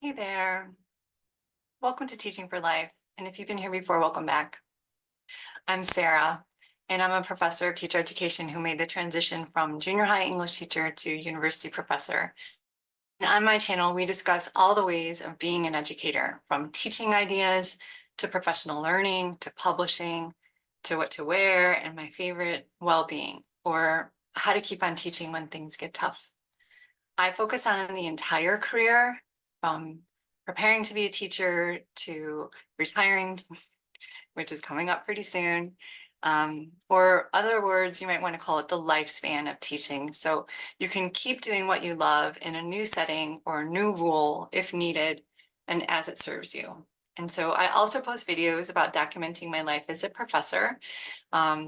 Hey there. Welcome to Teaching for Life. And if you've been here before, welcome back. I'm Sarah, and I'm a professor of teacher education who made the transition from junior high English teacher to university professor. And on my channel, we discuss all the ways of being an educator, from teaching ideas to professional learning, to publishing, to what to wear, and my favorite, well-being, or how to keep on teaching when things get tough. I focus on the entire career, from preparing to be a teacher to retiring, which is coming up pretty soon. Or other words, you might want to call it the lifespan of teaching. So you can keep doing what you love in a new setting or new role if needed and as it serves you. And so I also post videos about documenting my life as a professor,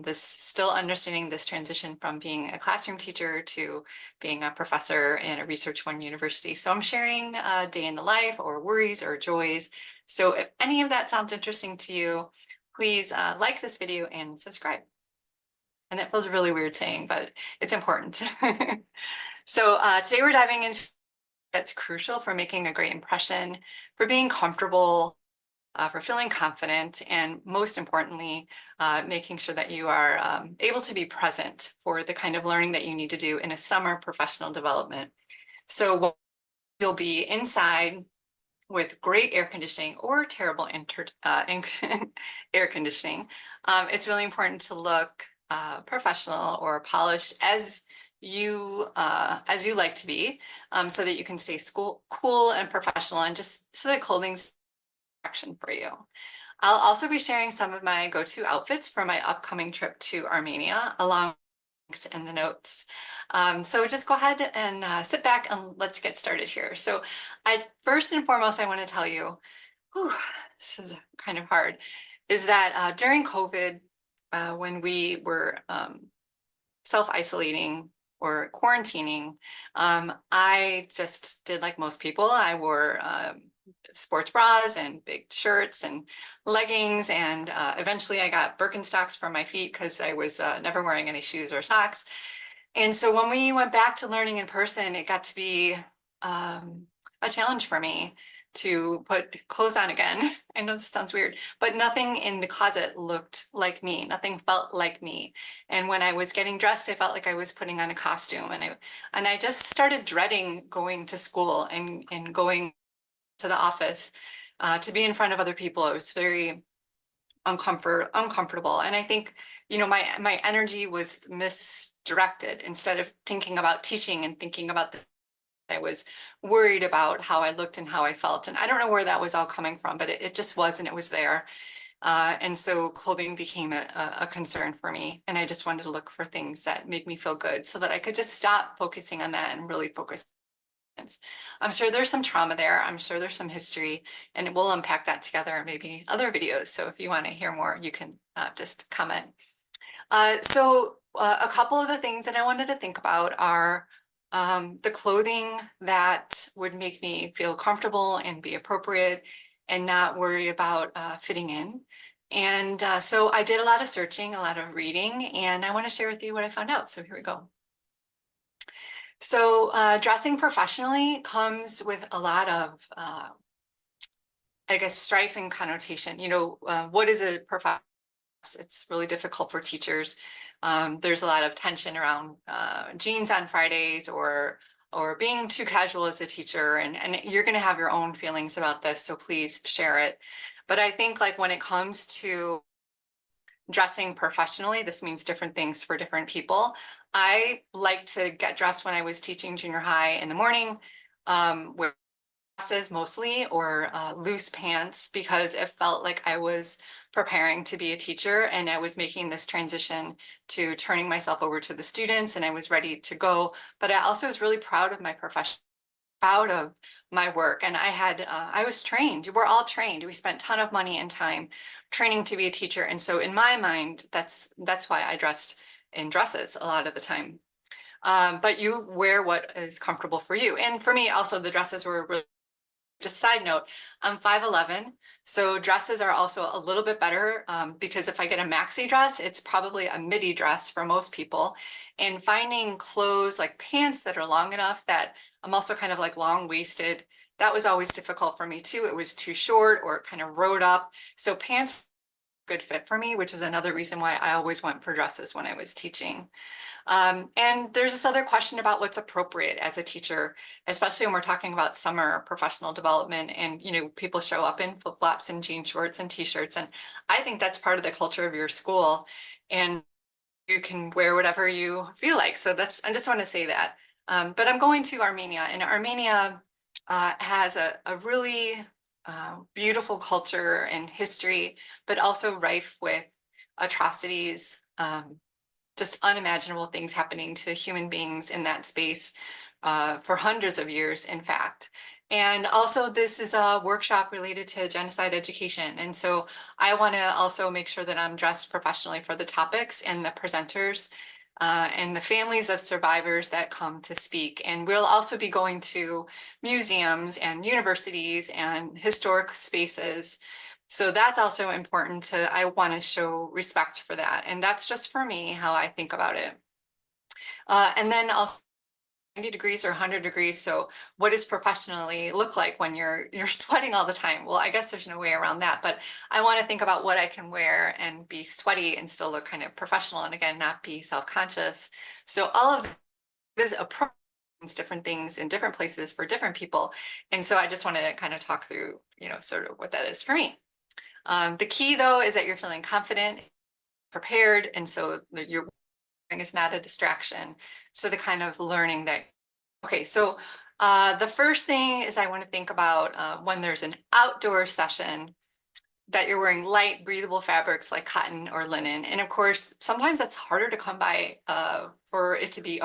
still understanding this transition from being a classroom teacher to being a professor in a Research One university. So I'm sharing a day in the life or worries or joys. So if any of that sounds interesting to you, please like this video and subscribe. And that feels really weird saying, but it's important. So today we're diving into that's crucial for making a great impression, for being comfortable, for feeling confident, and most importantly, making sure that you are able to be present for the kind of learning that you need to do in a summer professional development. So you'll be inside with great air conditioning or terrible air conditioning. It's really important to look professional or polished as you like to be, so that you can stay cool and professional, and just so that clothing's action for you. I'll also be sharing some of my go-to outfits for my upcoming trip to Armenia, along with links in the notes. So just go ahead and sit back and let's get started here. So first and foremost, I want to tell you, this is kind of hard, is that during COVID, when we were self-isolating or quarantining, I just did like most people. I wore sports bras and big shirts and leggings, and eventually I got Birkenstocks for my feet because I was never wearing any shoes or socks. And so when we went back to learning in person, it got to be a challenge for me to put clothes on again. I know this sounds weird, but nothing in the closet looked like me. Nothing felt like me. And when I was getting dressed, I felt like I was putting on a costume. And I just started dreading going to school and going to the office to be in front of other people. It was very uncomfortable. And I think, you know, my energy was misdirected. Instead of thinking about teaching and thinking about I was worried about how I looked and how I felt. And I don't know where that was all coming from, but it just was, and it was there. And so clothing became a concern for me. And I just wanted to look for things that made me feel good so that I could just stop focusing on that and really focus. I'm sure there's some trauma there. I'm sure there's some history, and we'll unpack that together in maybe other videos. So if you want to hear more, you can just comment. A couple of the things that I wanted to think about are the clothing that would make me feel comfortable and be appropriate and not worry about fitting in. And so I did a lot of searching, a lot of reading, and I want to share with you what I found out. So here we go. So dressing professionally comes with a lot of, I guess, strife and connotation. You know, what is a professional? It's really difficult for teachers. There's a lot of tension around jeans on Fridays or being too casual as a teacher, and you're going to have your own feelings about this, so please share it. But I think, like, when it comes to dressing professionally, this means different things for different people. I like to get dressed when I was teaching junior high in the morning, wear dresses mostly, or loose pants, because it felt like I was preparing to be a teacher and I was making this transition to turning myself over to the students, and I was ready to go. But I also was really proud of my profession, proud of my work. And I was trained. We're all trained. We spent a ton of money and time training to be a teacher. And so in my mind, that's why I dressed in dresses a lot of the time. But you wear what is comfortable for you. And for me, also, the dresses were really, just side note, I'm 5'11", so dresses are also a little bit better, because if I get a maxi dress, it's probably a midi dress for most people. And finding clothes like pants that are long enough that I'm also kind of like long-waisted, that was always difficult for me too. It was too short or it kind of rode up. So pants good fit for me, which is another reason why I always went for dresses when I was teaching. And there's this other question about what's appropriate as a teacher, especially when we're talking about summer professional development and, people show up in flip-flops and jean shorts and t-shirts. And I think that's part of the culture of your school. And you can wear whatever you feel like. So I just want to say that. But I'm going to Armenia, and Armenia has a really beautiful culture and history, but also rife with atrocities, just unimaginable things happening to human beings in that space for hundreds of years, in fact. And also this is a workshop related to genocide education. And so I want to also make sure that I'm dressed professionally for the topics and the presenters and the families of survivors that come to speak. And we'll also be going to museums and universities and historic spaces. So that's also important I want to show respect for that. And that's just for me, how I think about it. And then also 90 degrees or 100 degrees. So what does professionally look like when you're sweating all the time? Well, I guess there's no way around that, but I want to think about what I can wear and be sweaty and still look kind of professional, and again, not be self-conscious. So all of this approach different things in different places for different people. And so I just want to kind of talk through, sort of what that is for me. The key though is that you're feeling confident, prepared, and so your is not a distraction. So the kind of learning that, okay, so the first thing is I want to think about when there's an outdoor session that you're wearing light, breathable fabrics like cotton or linen. And of course, sometimes that's harder to come by for it to be.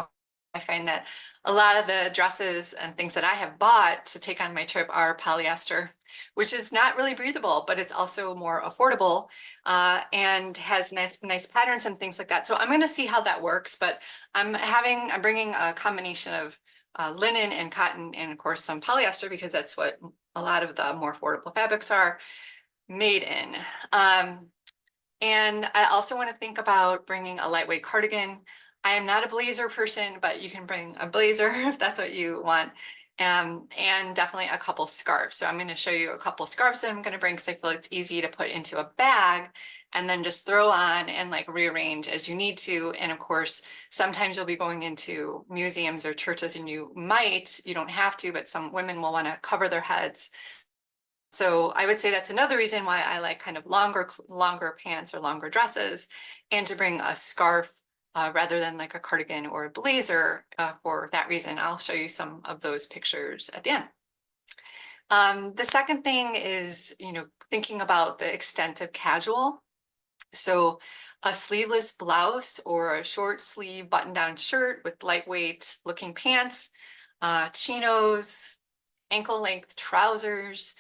I find that a lot of the dresses and things that I have bought to take on my trip are polyester, which is not really breathable, but it's also more affordable and has nice patterns and things like that. So I'm going to see how that works, but I'm bringing a combination of linen and cotton and of course some polyester because that's what a lot of the more affordable fabrics are made in. And I also want to think about bringing a lightweight cardigan. I am not a blazer person, but you can bring a blazer if that's what you want. And definitely a couple scarves. So I'm going to show you a couple scarves that I'm going to bring because I feel it's easy to put into a bag and then just throw on and like rearrange as you need to. And of course, sometimes you'll be going into museums or churches and you don't have to, but some women will want to cover their heads. So I would say that's another reason why I like kind of longer pants or longer dresses, and to bring a scarf rather than like a cardigan or a blazer for that reason. I'll show you some of those pictures at the end. The second thing is, thinking about the extent of casual. So a sleeveless blouse or a short sleeve button-down shirt with lightweight looking pants, chinos, ankle length trousers,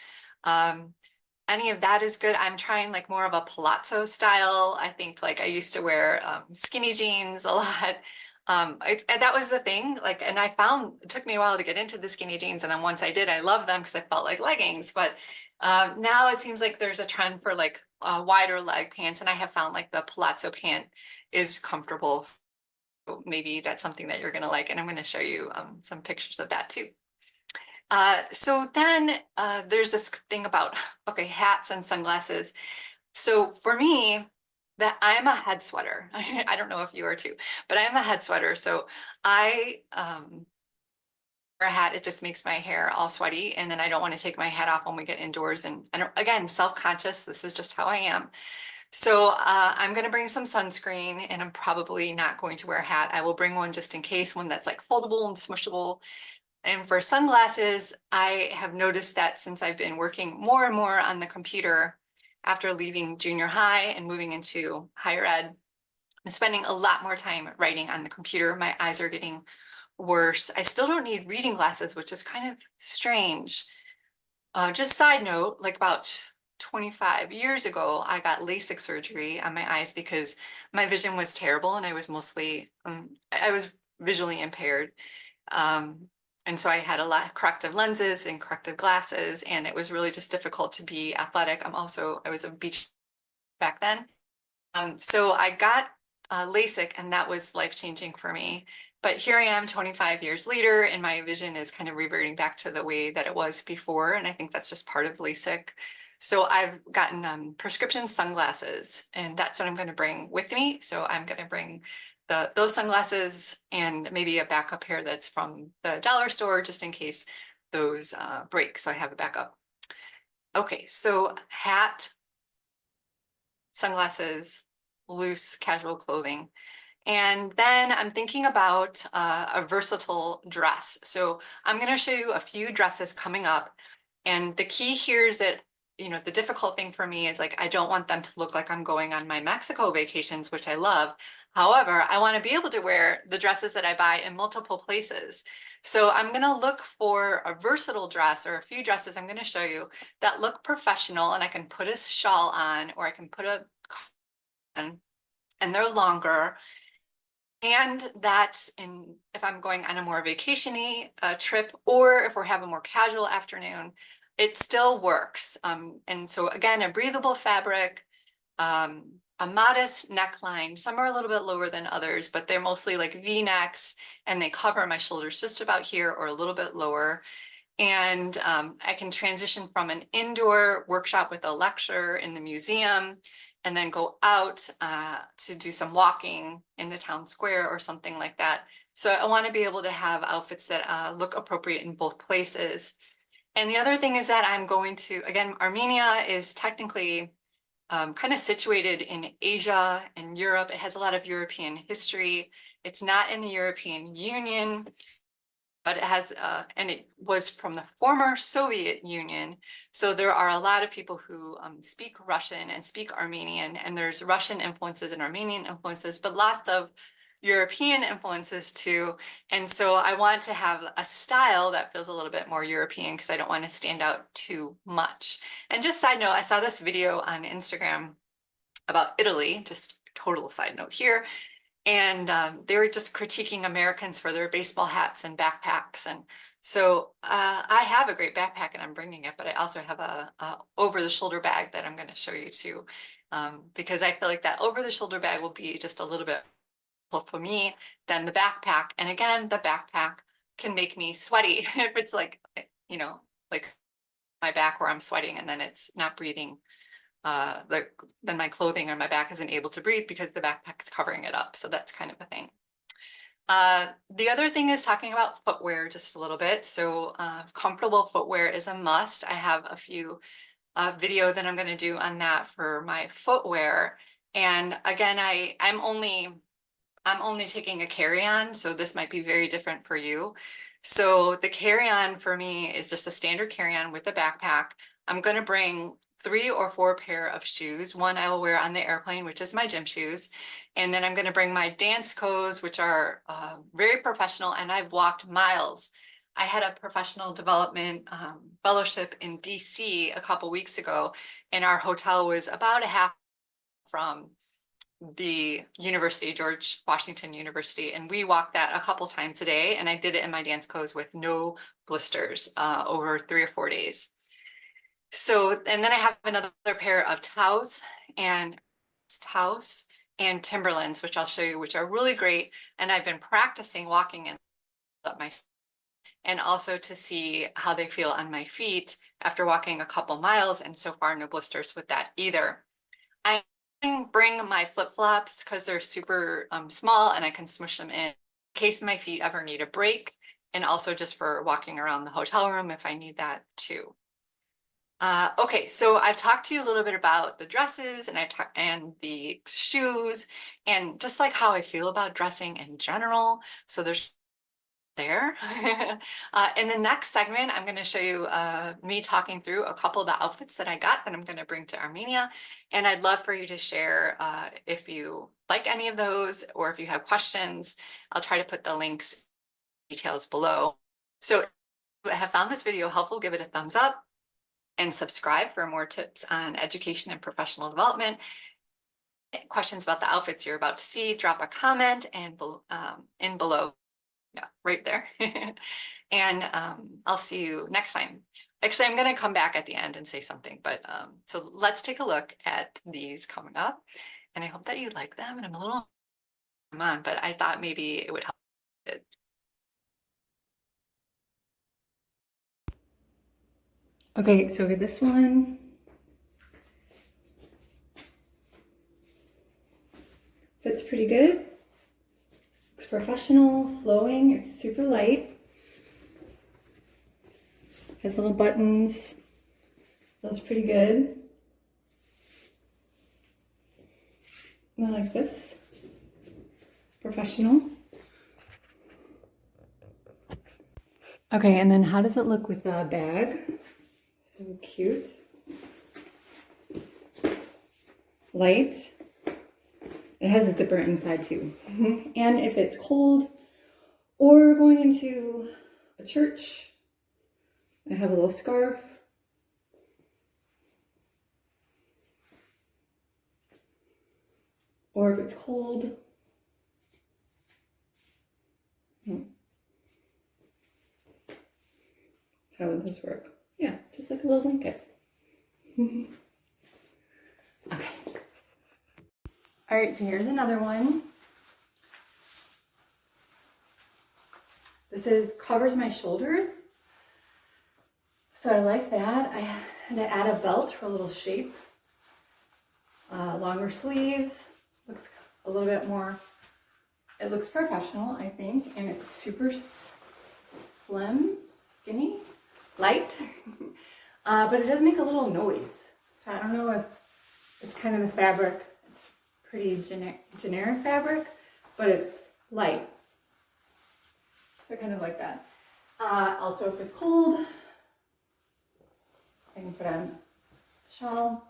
any of that is good. I'm trying like more of a palazzo style. I think like I used to wear skinny jeans a lot. And that was the thing, like, and I found it took me a while to get into the skinny jeans. And then once I did, I loved them because I felt like leggings. But now it seems like there's a trend for like wider leg pants. And I have found like the palazzo pant is comfortable. So maybe that's something that you're going to like. And I'm going to show you some pictures of that too. So then there's this thing about, okay, hats and sunglasses. So for me, that I'm a head sweater. I don't know if you are too, but I'm a head sweater. So I wear a hat, it just makes my hair all sweaty. And then I don't want to take my hat off when we get indoors. And I don't, again, self-conscious, this is just how I am. So I'm going to bring some sunscreen, and I'm probably not going to wear a hat. I will bring one just in case, one that's like foldable and smushable. And for sunglasses, I have noticed that since I've been working more and more on the computer after leaving junior high and moving into higher ed, I'm spending a lot more time writing on the computer. My eyes are getting worse. I still don't need reading glasses, which is kind of strange. Just side note, like about 25 years ago, I got LASIK surgery on my eyes because my vision was terrible and I was mostly, I was visually impaired. And so I had a lot of corrective lenses and corrective glasses, and it was really just difficult to be athletic. I was a beach back then. So I got LASIK, and that was life-changing for me. But here I am 25 years later, and my vision is kind of reverting back to the way that it was before. And I think that's just part of LASIK. So I've gotten prescription sunglasses, and that's what I'm going to bring with me. So I'm going to bring those sunglasses and maybe a backup pair that's from the dollar store just in case those break. So I have a backup. Okay, so hat, sunglasses, loose casual clothing. And then I'm thinking about a versatile dress. So I'm going to show you a few dresses coming up. And the key here is that, you know, the difficult thing for me is like, I don't want them to look like I'm going on my Mexico vacations, which I love. However, I want to be able to wear the dresses that I buy in multiple places. So I'm going to look for a versatile dress or a few dresses I'm going to show you that look professional, and I can put a shawl on or I can put a on, and they're longer. And that if I'm going on a more vacation-y trip, or if we're having a more casual afternoon, it still works. And so again, a breathable fabric, a modest neckline. Some are a little bit lower than others, but they're mostly like V-necks, and they cover my shoulders just about here or a little bit lower. And I can transition from an indoor workshop with a lecture in the museum and then go out to do some walking in the town square or something like that. So I want to be able to have outfits that look appropriate in both places. And the other thing is that I'm going to, again, Armenia is technically kind of situated in Asia and Europe. It has a lot of European history. It's not in the European Union, but it has, and it was from the former Soviet Union. So there are a lot of people who speak Russian and speak Armenian, and there's Russian influences and Armenian influences, but lots of European influences too. And so I want to have a style that feels a little bit more European because I don't want to stand out too much. And just side note, I saw this video on Instagram about Italy, just total side note here. And they were just critiquing Americans for their baseball hats and backpacks. And so I have a great backpack and I'm bringing it, but I also have a over-the-shoulder bag that I'm going to show you too, because I feel like that over-the-shoulder bag will be just a little bit for me than the backpack. And again, the backpack can make me sweaty if it's like, you know, like my back where I'm sweating and then it's not breathing. Then my clothing on my back isn't able to breathe because the backpack's covering it up. So that's kind of a thing. The other thing is talking about footwear just a little bit. So comfortable footwear is a must. I have a few video that I'm going to do on that for my footwear. And again, I'm only taking a carry-on, so this might be very different for you. So the carry-on for me is just a standard carry-on with a backpack. I'm going to bring 3 or 4 pair of shoes. One I will wear on the airplane, which is my gym shoes. And then I'm going to bring my dance clothes, which are very professional, and I've walked miles. I had a professional development fellowship in DC a couple weeks ago, and our hotel was about a half from the university, George Washington University, and we walked that a couple times a day, and I did it in my dance clothes with no blisters over 3 or 4 days. So, and then I have another pair of Taos and Timberlands, which I'll show you, which are really great. And I've been practicing walking in my, and also to see how they feel on my feet after walking a couple miles, and so far no blisters with that either. I bring my flip-flops because they're super small and I can smush them in case my feet ever need a break, and also just for walking around the hotel room if I need that too. Okay, so I've talked to you a little bit about the dresses and the shoes and just like how I feel about dressing in general. So there's there. In the next segment, I'm going to show you me talking through a couple of the outfits that I got that I'm going to bring to Armenia. And I'd love for you to share if you like any of those or if you have questions. I'll try to put the links details below. So if you have found this video helpful, give it a thumbs up and subscribe for more tips on education and professional development. Questions about the outfits you're about to see, drop a comment and in below. Yeah, right there. And I'll see you next time. Actually, I'm going to come back at the end and say something, but so let's take a look at these coming up. And I hope that you like them. And I'm a little on, but I thought maybe it would help. Okay, so this one fits pretty good. It's professional, flowing, it's super light. Has little buttons, feels pretty good. I like this. Professional. Okay, and then how does it look with the bag? So cute. Light. It has a zipper inside too. And if it's cold or going into a church, I have a little scarf. Or if it's cold, how would this work? Yeah, just like a little blanket. Okay. All right, so here's another one. This covers my shoulders. So I like that. I had to add a belt for a little shape. Longer sleeves. Looks a little bit more, it looks professional, I think. And it's super slim, skinny, light. But it does make a little noise. So I don't know if it's kind of the fabric. It's pretty generic fabric, but it's light. So I kind of like that. Also, if it's cold, I can put on a shawl.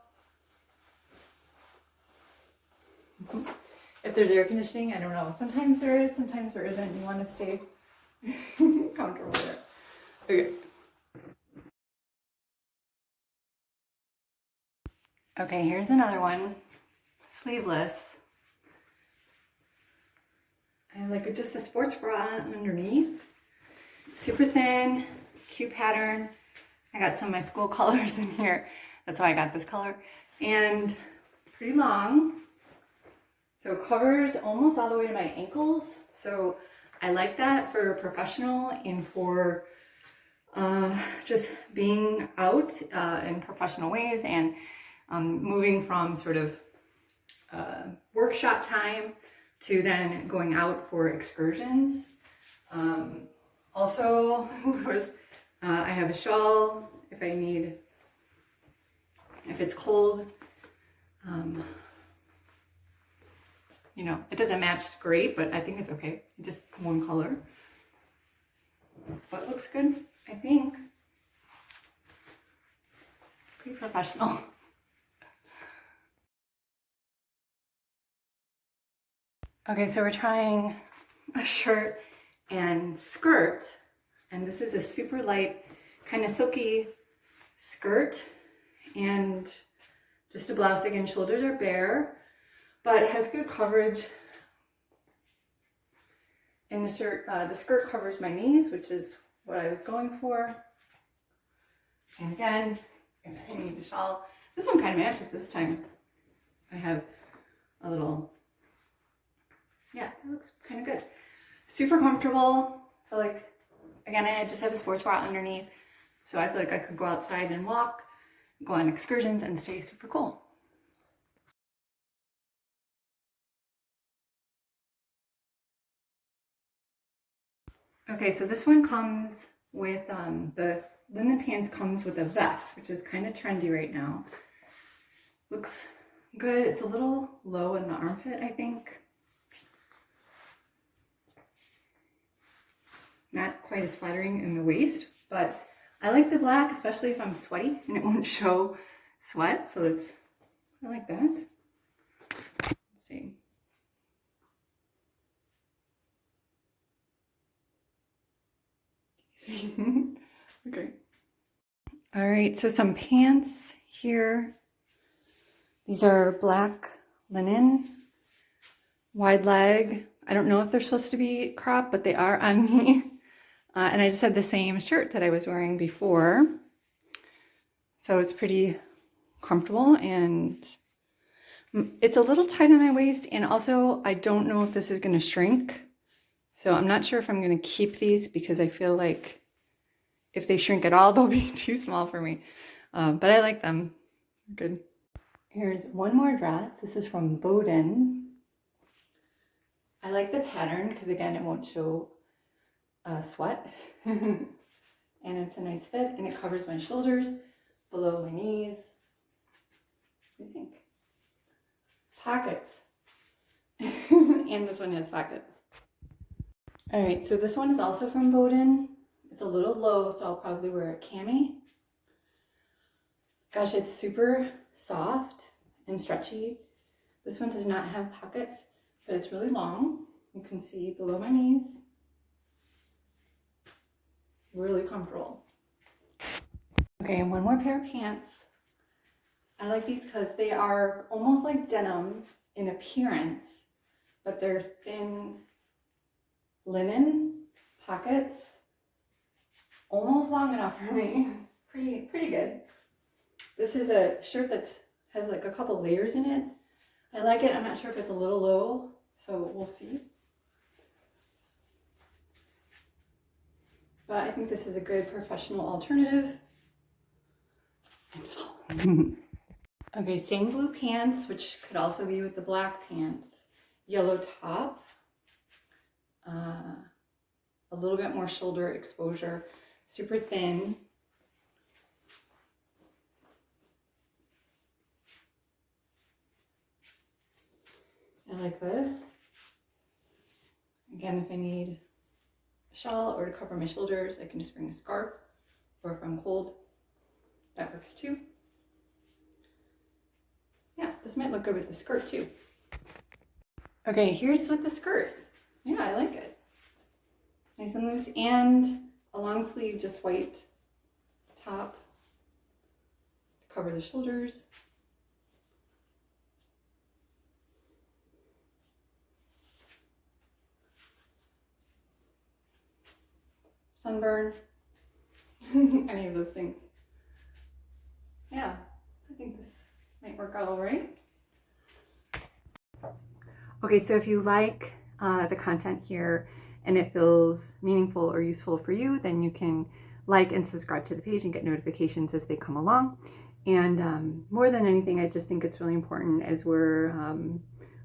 If there's air conditioning, I don't know. Sometimes there is, sometimes there isn't. You want to stay comfortable there. Okay. Okay, here's another one. Sleeveless. I have like just a sports bra underneath. It's super thin, cute pattern. I got some of my school colors in here. That's why I got this color. And pretty long. So covers almost all the way to my ankles. So I like that for professional and for just being out in professional ways and moving from sort of workshop time to then going out for excursions. Also, of course, I have a shawl if I need, if it's cold. You know, it doesn't match great, but I think it's okay. Just one color. But it looks good, I think. Pretty professional. Okay, so we're trying a shirt and skirt. And this is a super light, kind of silky skirt. And just a blouse. Again, shoulders are bare. But it has good coverage. And the skirt covers my knees, which is what I was going for. And again, if I need a shawl, this one kind of matches this time. I have a little, yeah, it looks kind of good. Super comfortable. I feel like, again, I just have a sports bra underneath. So I feel like I could go outside and walk, go on excursions and stay super cool. Okay, so this one comes with, the linen pants comes with a vest, which is kind of trendy right now. Looks good. It's a little low in the armpit, I think. Not quite as flattering in the waist, but I like the black, especially if I'm sweaty and it won't show sweat. So I like that. Let's see. Okay. All right, so some pants here. These are black linen, wide leg. I don't know if they're supposed to be crop, but they are on me. And I just have the same shirt that I was wearing before. So it's pretty comfortable and it's a little tight on my waist. And also I don't know if this is going to shrink. So I'm not sure if I'm going to keep these because I feel like if they shrink at all, they'll be too small for me. But I like them. Good. Here's one more dress. This is from Bowden. I like the pattern because again, it won't show sweat. And it's a nice fit and it covers my shoulders below my knees. What do you think? Pockets. And this one has pockets. All right, so this one is also from Bowden. It's a little low, so I'll probably wear a cami. Gosh, it's super soft and stretchy. This one does not have pockets, but it's really long. You can see below my knees. Really comfortable. Okay, and one more pair of pants. I like these because they are almost like denim in appearance, but they're thin linen pockets, almost long enough for me. Pretty good. This is a shirt that has like a couple layers in it. I like it. I'm not sure if it's a little low, so we'll see. But I think this is a good professional alternative. Okay, same blue pants, which could also be with the black pants. Yellow top. A little bit more shoulder exposure. Super thin. I like this. Again, if I need a shawl or to cover my shoulders, I can just bring a scarf. Or if I'm cold, that works too. Yeah, this might look good with the skirt too. Okay, here's with the skirt. Yeah, I like it. Nice and loose and a long sleeve, just white top to cover the shoulders. Sunburn, any of those things. Yeah, I think this might work out all right. Okay, so if you like the content here and it feels meaningful or useful for you, then you can like and subscribe to the page and get notifications as they come along. And more than anything, I just think it's really important as we're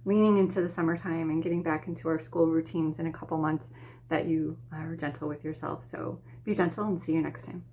leaning into the summertime and getting back into our school routines in a couple months that you are gentle with yourself. So be gentle and see you next time.